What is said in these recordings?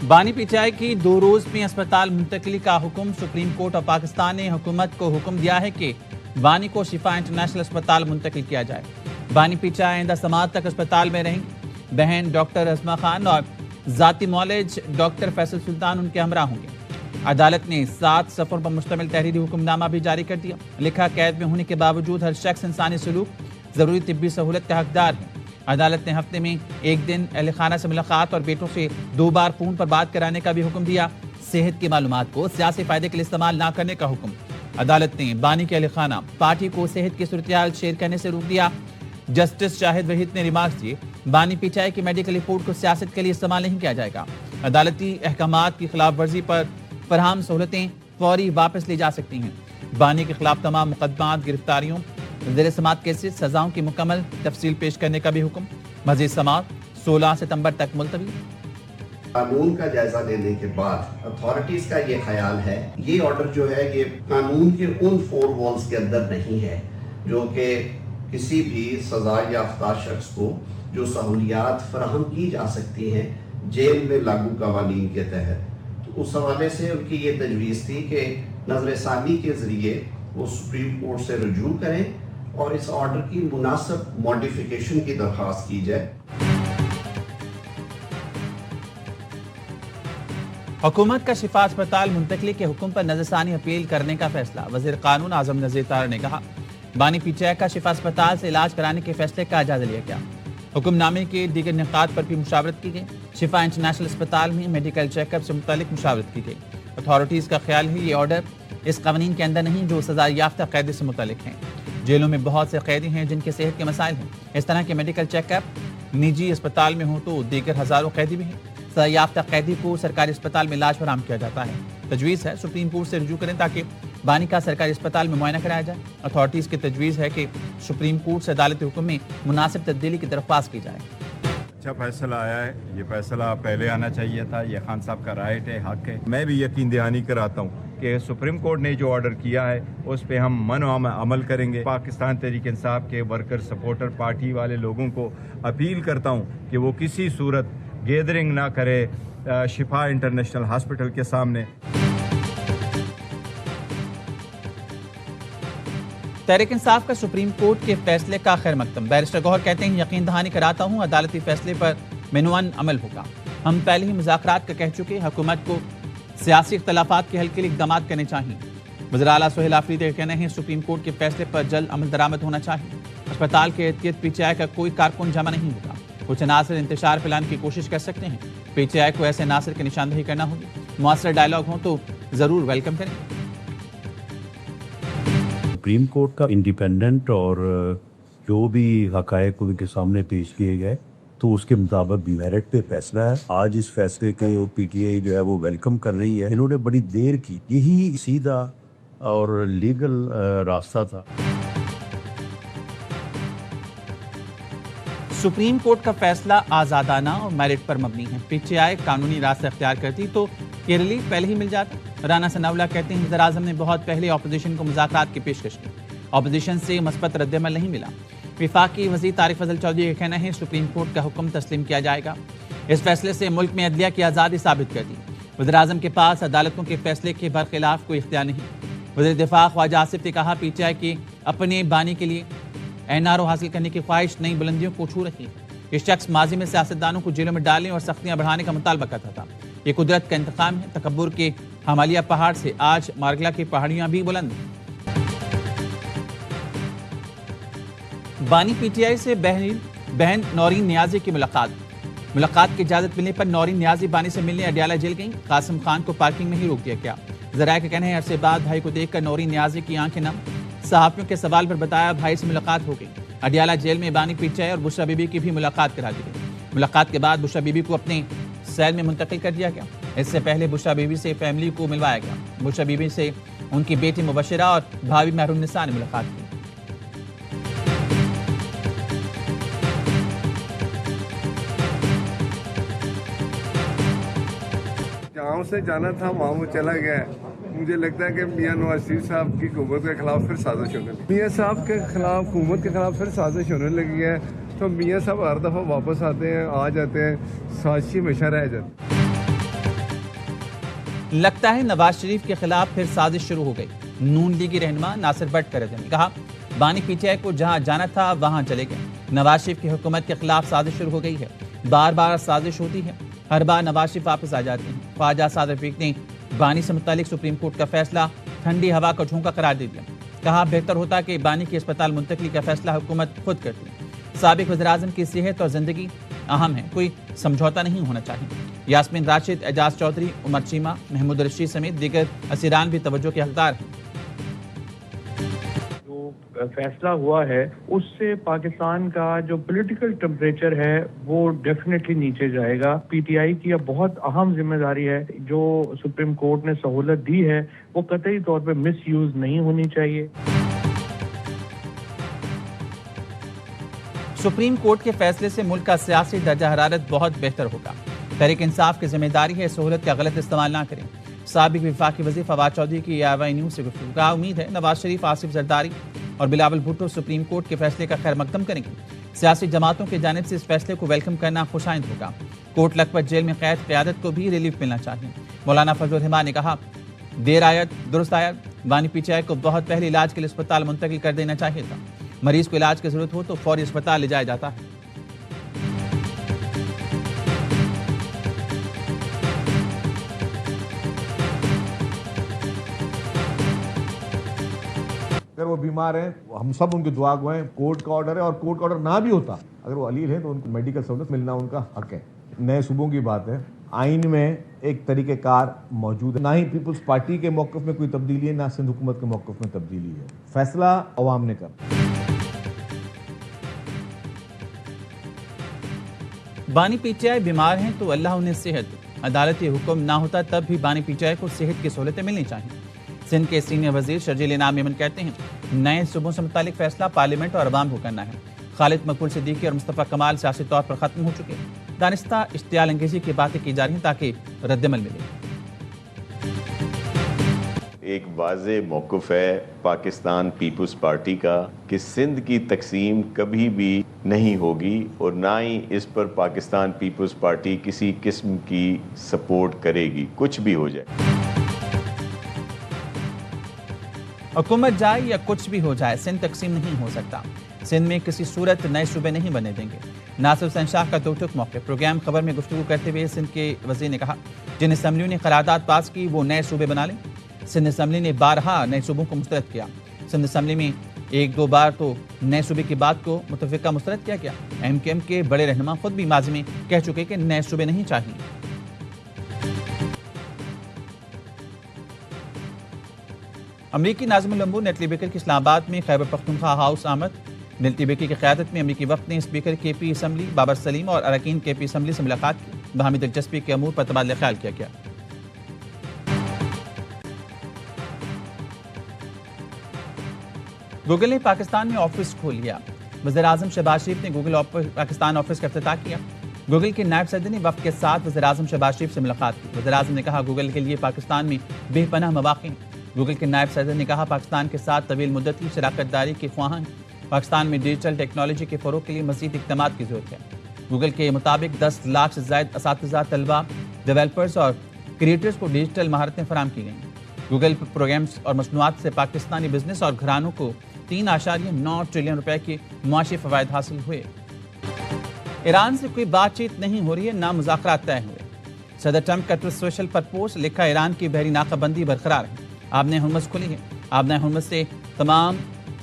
بانی P T I کی 2 روز میں اسپتال منتقلی کا حکم۔ سپریم کورٹ آف پاکستان نے حکومت کو حکم دیا ہے کہ بانی کو شفا انٹرنیشنل اسپتال منتقل کیا جائے۔ بانی پی ٹی آئی آئندہ سماعت تک اسپتال میں رہیں گے۔ بہن ڈاکٹر عظمہ خان اور ذاتی معالج ڈاکٹر فیصل سلطان ان کے ہمراہ ہوں گے۔ عدالت نے 7 صفحوں پر مشتمل تحریری حکم نامہ بھی جاری کر دیا۔ لکھا، قید میں ہونے کے باوجود ہر شخص انسانی سلوک، ضروری طبی سہولت کا حقدار ہے۔ عدالت نے ہفتے میں 1 دن اہل خانہ سے ملاقات اور بیٹوں سے 2 بار فون پر بات کرانے کا بھی حکم دیا۔ صحت کی معلومات کو سیاسی فائدے کے لیے استعمال نہ کرنے کا حکم۔ عدالت نے بانی کے اہل خانہ پارٹی کو صحت کی صورتحال شیئر کرنے سے روک دیا۔ جسٹس شاہد وحید نے ریمارکس دیے، بانی پی ٹی آئی کی میڈیکل رپورٹ کو سیاست کے لیے استعمال نہیں کیا جائے گا۔ عدالتی احکامات کی خلاف ورزی پر فراہم سہولتیں فوری واپس لی جا سکتی ہیں۔ بانی کے خلاف تمام مقدمات، گرفتاریوں، زیر سماعت کیسز، سزاؤں کی مکمل تفصیل پیش کرنے کا بھی حکم۔ مزید سماعت 16 ستمبر تک ملتوی۔ قانون کا جائزہ لینے کے بعد اتھارٹیز کا یہ خیال ہے یہ آرڈر جو ہے یہ قانون کے ان 4 والز کے اندر نہیں ہے جو کہ کسی بھی سزا یافتہ شخص کو جو سہولیات فراہم کی جا سکتی ہیں جیل میں لاگو قوانین کے تحت۔ تو اس حوالے سے ان کی یہ تجویز تھی کہ نظر ثانی کے ذریعے وہ سپریم کورٹ سے رجوع کریں اور اس آرڈر کی مناسب ماڈیفیکیشن کی درخواست کی جائے۔ حکومت کا شفا اسپتال منتقلی کے حکم پر نظر ثانی اپیل کرنے کا فیصلہ۔ وزیر قانون اعظم نذیر طاہر نے کہا، بانی پی ٹی آئی کا شفا اسپتال سے علاج کرانے کے فیصلے کا جائزہ لیا گیا۔ حکم نامے کے دیگر نکات پر بھی مشاورت کی گئی۔ شفا انٹرنیشنل اسپتال میں میڈیکل چیک اپ سے متعلق مشاورت کی گئی۔ اتھارٹیز کا خیال ہے یہ آرڈر اس قوانین کے اندر نہیں جو سزا یافتہ قیدی سے متعلق ہیں۔ جیلوں میں بہت سے قیدی ہیں جن کے صحت کے مسائل ہیں۔ اس طرح کے میڈیکل چیک اپ نجی اسپتال میں ہوں تو دیگر ہزاروں قیدی بھی ہیں۔ سزا یافتہ قیدی کو سرکاری اسپتال میں علاج فراہم کیا جاتا ہے۔ تجویز ہے سپریم کورٹ سے رجوع کریں تاکہ بانی کا سرکاری اسپتال میں معائنہ کرایا جائے۔ اتھارٹیز کی تجویز ہے کہ سپریم کورٹ سے عدالتی حکم میں مناسب تبدیلی کی درخواست کی جائے۔ اچھا فیصلہ آیا ہے، یہ فیصلہ پہلے آنا چاہیے تھا، یہ خان صاحب کا رائٹ ہے، حق ہے۔ میں بھی یقین دہانی کراتا ہوں کہ سپریم کورٹ نے جو آرڈر کیا ہے اس پہ ہم عمل کریں گے۔ پاکستان تحریک انصاف کے ورکر سپورٹر پارٹی والے لوگوں کو اپیل کرتا ہوں کہ وہ کسی صورت گیدرنگ نہ کرے شفا انٹرنیشنل ہاسپٹل کے سامنے۔ تحریک انصاف کا سپریم کورٹ کے فیصلے کا خیر مقدم۔ بیرسٹر گوہر کہتے ہیں، یقین دہانی کراتا ہوں عدالتی فیصلے پر مینوان عمل ہوگا۔ ہم پہلے ہی مذاکرات کا کہہ چکے، حکومت کو سیاسی اختلافات کے حل کے لیے اقدامات کرنے چاہیے۔ وزیر اعلیٰ سہیل آفریدی کا کہنا ہے سپریم کورٹ کے فیصلے پر جلد عمل درآمد ہونا چاہیے۔ اسپتال کے ارد گرد پی ٹی آئی کا کوئی کارکن جمع نہیں ہوگا۔ کچھ عناصر انتشار پھیلانے کی کوشش کر سکتے ہیں۔ پی ٹی آئی کو ایسے عناصر کی نشاندہی کرنا ہوگی۔ مؤثر ڈائلاگ ہوں تو ضرور ویلکم کریں۔ سپریم کورٹ کا انڈیپینڈنٹ اور جو بھی حقائق ان کے سامنے پیش کیے گئے تو اس کے مطابق میرٹ پہ فیصلہ ہے۔ آج اس فیصلے کے پی ٹی آئی جو ہے وہ ویلکم کر رہی ہے۔ انہوں نے بڑی دیر کی، یہی سیدھا اور لیگل راستہ تھا۔ سپریم کورٹ کا فیصلہ آزادانہ اور میرٹ پر مبنی ہے۔ پی ٹی آئی قانونی راستہ اختیار کرتی تو یہ ریلیف پہلے ہی مل جاتا۔ رانا ثناءاللہ کہتے ہیں وزیر اعظم نے بہت پہلے اپوزیشن کو مذاکرات کی پیشکش کی، اپوزیشن سے مثبت رد عمل نہیں ملا۔ وفاقی وزیر طارق فضل چودھری کا کہنا ہے سپریم کورٹ کا حکم تسلیم کیا جائے گا۔ اس فیصلے سے ملک میں عدلیہ کی آزادی ثابت کر دی۔ وزیر اعظم کے پاس عدالتوں کے فیصلے کے برخلاف کوئی اختیار نہیں۔ وزیر دفاع خواجہ آصف نے کہا پی ٹی آئی کی اپنے بانی کے لیے این آر او حاصل کرنے کی خواہش نئی بلندیوں کو چھو رہی ہے۔ یہ شخص ماضی میں سیاستدانوں کو جیلوں میں ڈالنے اور سختیاں بڑھانے کا مطالبہ کرتا تھا۔ یہ قدرت کا انتقام ہے۔ تکبر کے ہمالیہ پہاڑ سے آج مارگلا کی پہاڑیاں بھی بلند ہیں۔ بانی پی ٹی آئی سے بہن نورین نیازی کی ملاقات کی اجازت ملنے پر نورین نیازی بانی سے ملنے اڈیالہ جیل گئیں۔ قاسم خان کو پارکنگ میں ہی روک دیا گیا۔ ذرائع کا کہنا ہے عرصے بعد بھائی کو دیکھ کر نورین نیازی کی آنکھیں نم۔ صحافیوں کے سوال پر بتایا بھائی سے ملاقات ہو گئی۔ اڈیالہ جیل میں بانی پی ٹی آئی اور بشرا بی بی کی بھی ملاقات کرا دی گئی۔ ملاقات کے بعد بشرا بی بی کو اپنے سیل میں منتقل کر دیا گیا۔ اس سے پہلے بشرا بی بی سے فیملی کو ملوایا گیا۔ بشرا بی بی سے ان کی بیٹی مبشرہ اور بھابھی محروم نساء نے ملاقات کی۔ جہاں سے جانا تھا وہاں وہ چلا گیا ہے۔ مجھے لگتا ہے کہ میاں نواز شریف صاحب کی حکومت کے خلاف پھر سازش ہونے لگی، میاں صاحب کے خلاف حکومت کے خلاف پھر سازش ہونے لگی ہے۔ تو میاں صاحب ہر دفعہ واپس آتے ہیں، آ جاتے ہیں، سازشی ہمیشہ رہ جاتے ہیں۔ لگتا ہے نواز شریف کے خلاف پھر سازش شروع ہو گئی. نون لیگی رہنما ناصر بٹ کا رد عمل. کہا بانی پی ٹی آئی کو جہاں جانا تھا وہاں چلے گئے. نواز شریف کی حکومت کے خلاف سازش شروع ہو گئی ہے. بار بار سازش ہوتی ہے, ہر بار نواز شریف واپس آ جاتے ہیں. خواجہ سعد رفیق نے بانی سے متعلق سپریم کورٹ کا فیصلہ ٹھنڈی ہوا کا جھونکا قرار دے دیا. کہا بہتر ہوتا کہ بانی کی اسپتال منتقلی کا فیصلہ حکومت خود کرتی. سابق وزیراعظم کی صحت اور زندگی اہم ہے, کوئی سمجھوتا نہیں ہونا چاہیے. یاسمین راشد, اعجاز چودھری, عمر چیمہ, محمود رشید سمیت دیگر اسیران بھی توجہ کے حقدار ہیں. فیصلہ ہوا ہے اس سے پاکستان کا جو پولیٹیکل ٹمپریچر ہے وہ ڈیفینیٹلی نیچے جائے گا. پی ٹی آئی کی اب بہت اہم ذمہ داری ہے. جو سپریم کورٹ نے سہولت دی ہے وہ قطعی طور پہ مس یوز نہیں ہونی چاہیے. سپریم کورٹ کے فیصلے سے ملک کا سیاسی درجہ حرارت بہت بہتر ہوگا. تحریک انصاف کی ذمہ داری ہے سہولت کا غلط استعمال نہ کریں. سابق وفاقی وزیر فواد چودھری کی آئی نیوز سے گفتگو. کہا امید ہے نواز شریف, آصف زرداری اور بلاول بھٹو سپریم کورٹ کے فیصلے کا خیر مقدم کریں گے. سیاسی جماعتوں کی جانب سے اس فیصلے کو ویلکم کرنا خوش آئند ہوگا. کوٹ لکھپت جیل میں قید قیادت کو بھی ریلیف ملنا چاہیے. مولانا فضل الرحمان نے کہا دیر آیت درست آیت. بانی پی ٹی آئی کو بہت پہلے علاج کے لیے اسپتال منتقل کر دینا چاہیے تھا. مریض کو علاج کی ضرورت ہو تو فوری اسپتال لے جایا جاتا ہے. اگر وہ بیمار ہیں, ہم سب ان کی دعا گوئیں. کورٹ کا آرڈر ہے, اور کورٹ کا آرڈر نہ بھی ہوتا, اگر وہ علیل ہیں تو ان کو میڈیکل سہولت ملنا ان کا حق ہے. نئے صوبوں کی بات ہے, آئین میں ایک طریقہ کار موجود ہے. نہ ہی پیپلز پارٹی کے موقف میں کوئی تبدیلی ہے, نہ سندھ حکومت کے موقف میں تبدیلی ہے. فیصلہ عوام نے کرنا. بانی پی ٹی آئی بیمار ہیں تو اللہ انہیں صحت. عدالتی حکم نہ ہوتا تب بھی بانی پی ٹی آئی کو صحت کی سہولتیں ملنی چاہیے. سندھ کے سینئر وزیر شرجیل انعام میمن کہتے ہیں نئے صوبوں سے متعلق فیصلہ پارلیمنٹ اور عوام کو کرنا ہے. خالد مقبول صدیقی اور مصطفیٰ کمال سیاسی طور پر ختم ہو چکے. دانستہ اشتعال انگیزی کی باتیں کی جا رہی ہیں تاکہ رد عمل ملے. ایک واضح موقف ہے پاکستان پیپلز پارٹی کا کہ سندھ کی تقسیم کبھی بھی نہیں ہوگی, اور نہ ہی اس پر پاکستان پیپلز پارٹی کسی قسم کی سپورٹ کرے گی, کچھ بھی ہو جائے. حکومت جائے یا کچھ بھی ہو جائے, سندھ تقسیم نہیں ہو سکتا. سندھ میں کسی صورت نئے صوبے نہیں بنے دیں گے. ناصر حسین شاہ کا دو ٹوک موقع. پروگرام خبر میں گفتگو کرتے ہوئے سندھ کے وزیر نے کہا جن اسمبلیوں نے قرارداد پاس کی وہ نئے صوبے بنا لیں. سندھ اسمبلی نے بارہا نئے صوبوں کو مسترد کیا. سندھ اسمبلی میں ایک دو بار تو نئے صوبے کی بات کو متفقہ مسترد کیا گیا. ایم کیو ایم کے بڑے رہنما خود بھی ماضی میں کہہ چکے کہ نئے صوبے نہیں چاہیے. امریکی ناظم الانبور نیٹلی بیکر کی اسلام آباد میں خیبر پختونخوا ہاؤس آمد. نیٹلی بیکر کی قیادت میں امریکی وفد نے اسپیکر کے پی اسمبلی بابر سلیم اور اراکین کے پی اسمبلی سے ملاقات کی. باہمی دلچسپی کے امور پر تبادلہ خیال کیا گیا. گوگل نے پاکستان میں آفس کھول لیا. وزیر اعظم شہباز شریف نے گوگل پاکستان آفس کا افتتاح کیا. گوگل کے نائب صدر نے وفد کے ساتھ وزیر اعظم شہباز شریف سے ملاقات کی. وزیر اعظم نے کہا گوگل کے لیے پاکستان میں بے پناہ مواقع ہیں. گوگل کے نائب صدر نے کہا پاکستان کے ساتھ طویل مدت کی شراکت داری کے خواہاں ہیں. پاکستان میں ڈیجیٹل ٹیکنالوجی کے فروغ کے لیے مزید اقدامات کی ضرورت ہے. گوگل کے مطابق 10 لاکھ سے زائد اساتذہ, طلباء, ڈیولپرز اور کریٹرز کو ڈیجیٹل مہارتیں فراہم کی گئیں. گوگل پروگرامز اور مصنوعات سے پاکستانی بزنس اور گھرانوں کو 3.9 ٹریلین روپے کے معاشی فوائد حاصل ہوئے. ایران سے کوئی بات چیت نہیں ہو رہی ہے, نہ مذاکرات طے ہوئے. صدر ٹرمپ کا ٹویٹر سوشل پر پوسٹ لکھا ایران کی بحری ناکہ بندی برقرار ہے. آبنۂ ہرمز کھلی ہے. آبنۂ ہرمز سے تمام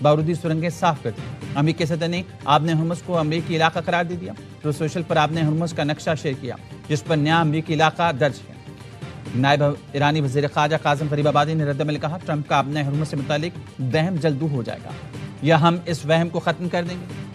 بارودی سرنگیں صاف کر دی. امریکی صدر نے آبنۂ ہرمز کو امریکی علاقہ قرار دے دیا. ٹویٹر سوشل پر آبنۂ ہرمز کا نقشہ شیئر کیا جس پر نیا امریکی علاقہ درج ہے. نائب ایرانی وزیر خارجہ قاسم غریب آبادی نے رد عمل کہا ٹرمپ کا آبنۂ ہرمز سے متعلق وہم جلد دور ہو جائے گا یا ہم اس وہم کو ختم کر دیں گے.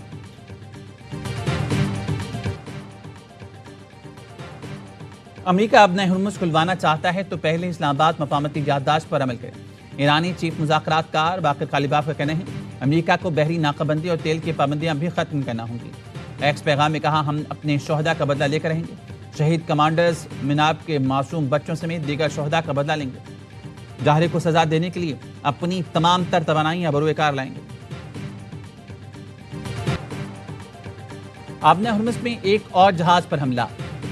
امریکہ آبنۂ ہرمز کھلوانا چاہتا ہے تو پہلے اسلام آباد مفاہمتی یادداشت پر عمل کرے. ایرانی چیف مذاکرات کار باقر غالیباف کا کہنا ہے امریکہ کو بحری ناکہ بندی اور تیل کی پابندیاں بھی ختم کرنا ہوں گی. ایکس پیغام میں کہا ہم اپنے شہداء کا بدلہ لے کر رہیں گے. شہید کمانڈرز مناب کے معصوم بچوں سمیت دیگر شہداء کا بدلہ لیں گے. جاہری کو سزا دینے کے لیے اپنی تمام تر توانائیاں بروئے کار لائیں گے. آبنۂ ہرمز میں ایک اور جہاز پر حملہ.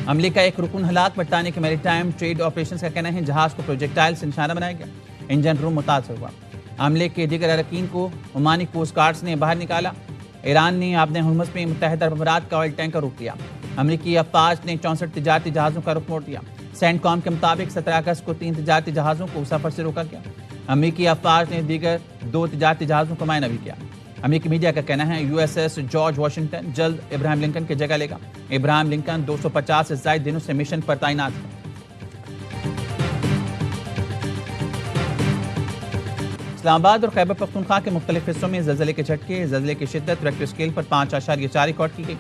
عملے کا ایک رکن ہلاک، برطانیہ کے میری ٹائم ٹریڈ آپریشنز کا کہنا ہے جہاز کو پروجیکٹائل سے نشانہ بنایا گیا، انجن روم متاثر ہوا۔ عملے کے دیگر اراکین کو عمانی کوسٹ گارڈز نے باہر نکالا۔ ایران نے آبِ ہرمز میں متحدہ عرب امارات کا آئل ٹینکر روک دیا۔ امریکی افواج نے 64 تجارتی جہازوں کا رخ موڑ دیا۔ سینٹ کام کے مطابق 17 اگست کو 3 تجارتی جہازوں کو سفر سے روکا گیا۔ امریکی افواج نے دیگر 2 تجارتی جہازوں کو معائنہ بھی کیا۔ امریکی میڈیا کا کہنا ہے U S S George Washington جلد ابراہیم لنکن کی جگہ لے گا۔ ابراہیم لنکن 250 سے زائد دنوں سے مشن پر تعینات ہے۔ اسلام آباد اور خیبر پختونخوا کے مختلف حصوں میں زلزلے کے جھٹکے، زلزلے کی شدت ریکٹر اسکیل پر 5.4 ریکارڈ کی گئی۔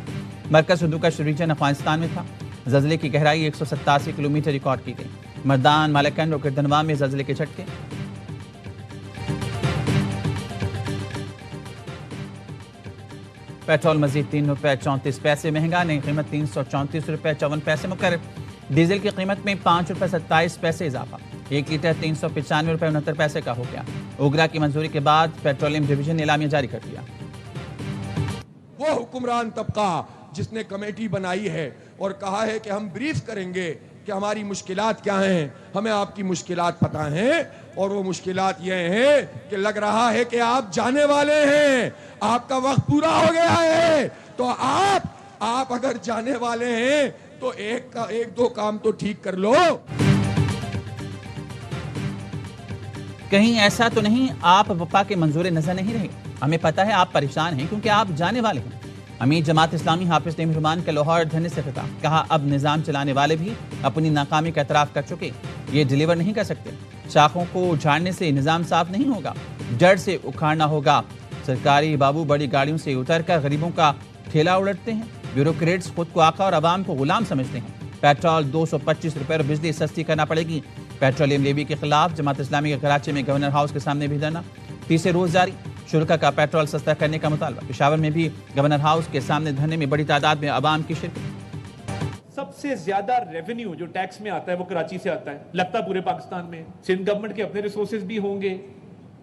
مرکز ہندوکش ریجن افغانستان میں تھا۔ زلزلے کی گہرائی 187 کلومیٹر ریکارڈ کی گئی۔ مردان، مالکنڈ اور گردنوا میں زلزلے کے جھٹکے۔ پیٹرول مزید 3 روپے 34 پیسے مہنگا، نئی قیمت 334 روپے 54 پیسے مقرر۔ ڈیزل کی قیمت میں 5 روپے 27 پیسے اضافہ، 1 لیٹر 395 روپے 69 پیسے کا ہو گیا۔ اوگرا کی منظوری کے بعد پیٹرولیم ڈویژن نے اعلامیہ جاری کر دیا۔ وہ حکمران طبقہ جس نے کمیٹی بنائی ہے اور کہا ہے کہ ہم بریف کریں گے کہ ہماری مشکلات کیا ہیں، ہمیں آپ کی مشکلات پتہ ہیں، اور وہ مشکلات یہ ہیں کہ لگ رہا ہے کہ آپ جانے والے ہیں، آپ کا وقت پورا ہو گیا ہے، تو آپ اگر جانے والے ہیں تو ایک دو کام تو ٹھیک کر لو۔ کہیں ایسا تو نہیں آپ وفا کے منظور نظر نہیں رہے؟ ہمیں پتہ ہے آپ پریشان ہیں کیونکہ آپ جانے والے ہیں۔ امیر جماعت اسلامی حافظ نعیم الرحمان کا لاہور دھرنے سے خطاب، کہا اب نظام چلانے والے بھی اپنی ناکامی کا اعتراف کر چکے، یہ ڈیلیور نہیں کر سکتے۔ شاخوں کو اجھاڑنے سے نظام صاف نہیں ہوگا، جڑ سے اکھاڑنا ہوگا۔ سرکاری بابو بڑی گاڑیوں سے اتر کر غریبوں کا ٹھیلا اڑتے ہیں، بیوروکریٹس خود کو آقا اور عوام کو غلام سمجھتے ہیں۔ پیٹرول 225 روپے اور بجلی سستی کرنا پڑے گی۔ پیٹرولیم لیوی کے خلاف جماعت اسلامی کے کراچی میں گورنر ہاؤس کے سامنے بھی دھرنا، تیسرے روز جاری۔ شرکا کا پیٹرول سستا کرنے کا مطالبہ، پشاور میں بھی گورنر ہاؤس کے سامنے دھرنے میں بڑی تعداد میں عوام کی شرکت۔ سب سے زیادہ ریونیو جو ٹیکس میں آتا ہے وہ کراچی سے آتا ہے، لگتا پورے پاکستان میں۔ سندھ گورنمنٹ کے اپنے ریسورسز بھی ہوں گے،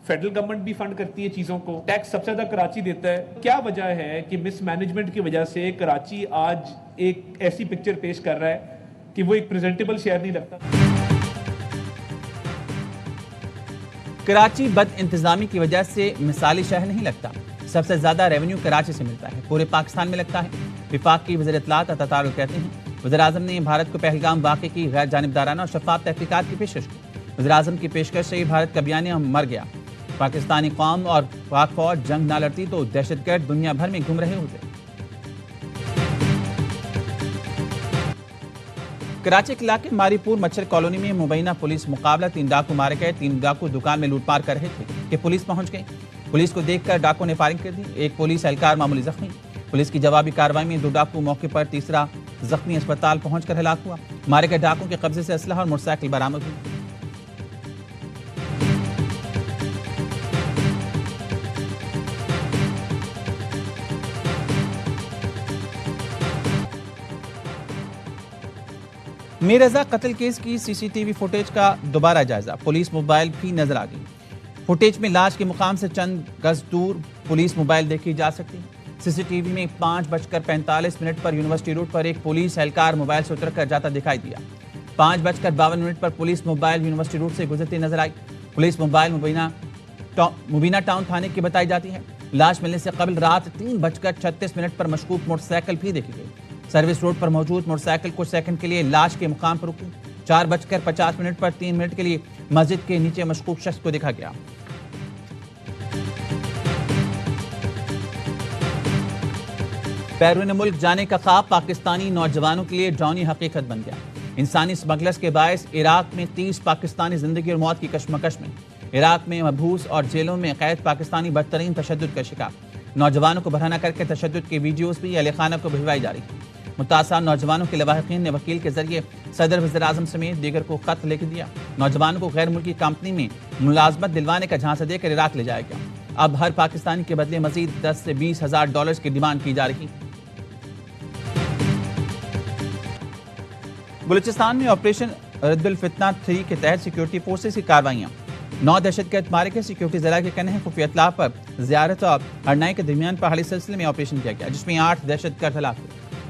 فیڈرل گورنمنٹ بھی فنڈ کرتی ہے چیزوں کو، ٹیکس سب سے زیادہ کراچی دیتا ہے۔ کیا وجہ ہے کہ مس مینجمنٹ کی وجہ سے کراچی آج ایک ایسی پکچر پیش کر رہا ہے کہ وہ ایک پریزنٹیبل شہر نہیں لگتا؟ کراچی بد انتظامی کی وجہ سے مثالی شہر نہیں لگتا۔ سب سے زیادہ ریونیو کراچی سے ملتا ہے، پورے پاکستان میں لگتا ہے۔ وفاق کی وزیر اطلاعات عطا تعالق کہتے ہیں وزیر اعظم نے بھارت کو پہلگام واقعے کی غیر جانبدارانہ اور شفاف تحقیقات کی پیشکش کی۔ وزیر اعظم کی پیشکش سے ہی بھارت کا بیانیہ مر گیا۔ پاکستانی قوم اور پاک فوج جنگ نہ لڑتی تو دہشت گرد دنیا بھر میں گھوم رہے ہوتے۔ کراچی کے علاقے ماری پور مچھر کالونی میں مبینہ پولیس مقابلہ، 3 ڈاکو مارے گئے۔ 3 ڈاکو دکان میں لوٹ مار کر رہے تھے کہ پولیس پہنچ گئی۔ پولیس کو دیکھ کر ڈاکو نے فائرنگ کر دی، ایک پولیس اہلکار معمولی زخمی۔ پولیس کی جوابی کارروائی میں 2 ڈاکو موقع پر، تیسرا زخمی اسپتال پہنچ کر ہلاک ہوا۔ مارے گئے ڈاکو کے قبضے سے اسلحہ اور موٹر سائیکل برآمد ہوئی۔ میر رضا قتل کیس کی سی سی ٹی وی فوٹیج کا دوبارہ جائزہ، پولیس موبائل بھی نظر آ گئی۔ فوٹیج میں لاش کے مقام سے چند گز دور پولیس موبائل دیکھی جا سکتی۔ سی سی ٹی وی میں 5:45 پر یونیورسٹی روڈ پر ایک پولیس اہلکار موبائل سے اتر کر جاتا دکھائی دیا۔ 5:52 پر پولیس موبائل یونیورسٹی روڈ سے گزرتی نظر آئی۔ پولیس موبائل مبینہ ٹاؤن تھانے کی بتائی جاتی ہے۔ لاش ملنے سے قبل رات 3:36 پر مشکوک موٹر سائیکل بھی دیکھی گئی۔ سروس روڈ پر موجود موٹر سائیکل کچھ سیکنڈ کے لیے لاش کے مقام پر رکی۔ 4:50 پر 3 منٹ کے لیے مسجد کے نیچے مشکوک شخص کو دیکھا گیا۔ بیرون ملک جانے کا خواب پاکستانی نوجوانوں کے لیے ڈراؤنی حقیقت بن گیا۔ انسانی اسمگلرز کے باعث عراق میں 30 پاکستانی زندگی اور موت کی کشمکش میں۔ عراق میں محبوس اور جیلوں میں قید پاکستانی بدترین تشدد کا شکار۔ نوجوانوں کو بہانہ کر کے تشدد کی ویڈیوز بھی اہل خانہ کو بھجوائی جا رہی ہیں۔ متاثرہ نوجوانوں کے لواحقین نے وکیل کے ذریعے صدر وزیر اعظم سمیت دیگر کو خط لکھ دیا۔ نوجوانوں کو غیر ملکی کمپنی میں ملازمت دلوانے کا جھانسا دے کر عراق لے جایا گیا۔ اب ہر پاکستانی کے بدلے مزید 10 سے 20 ہزار ڈالرز کی ڈیمانڈ کی جا رہی۔ بلوچستان میں آپریشن رد الفتنہ 3 کے تحت سیکیورٹی فورسز کی کارروائیاں، 9 دہشت گرد مارے گئے۔ سیکیورٹی ذرائع کے کہنے ہیں خفیہ اطلاع پر زیارت اور ہرنائی کے درمیان پہاڑی سلسلے میں آپریشن کیا گیا جس میں 8 دہشت گرد ہلاک ہوئے۔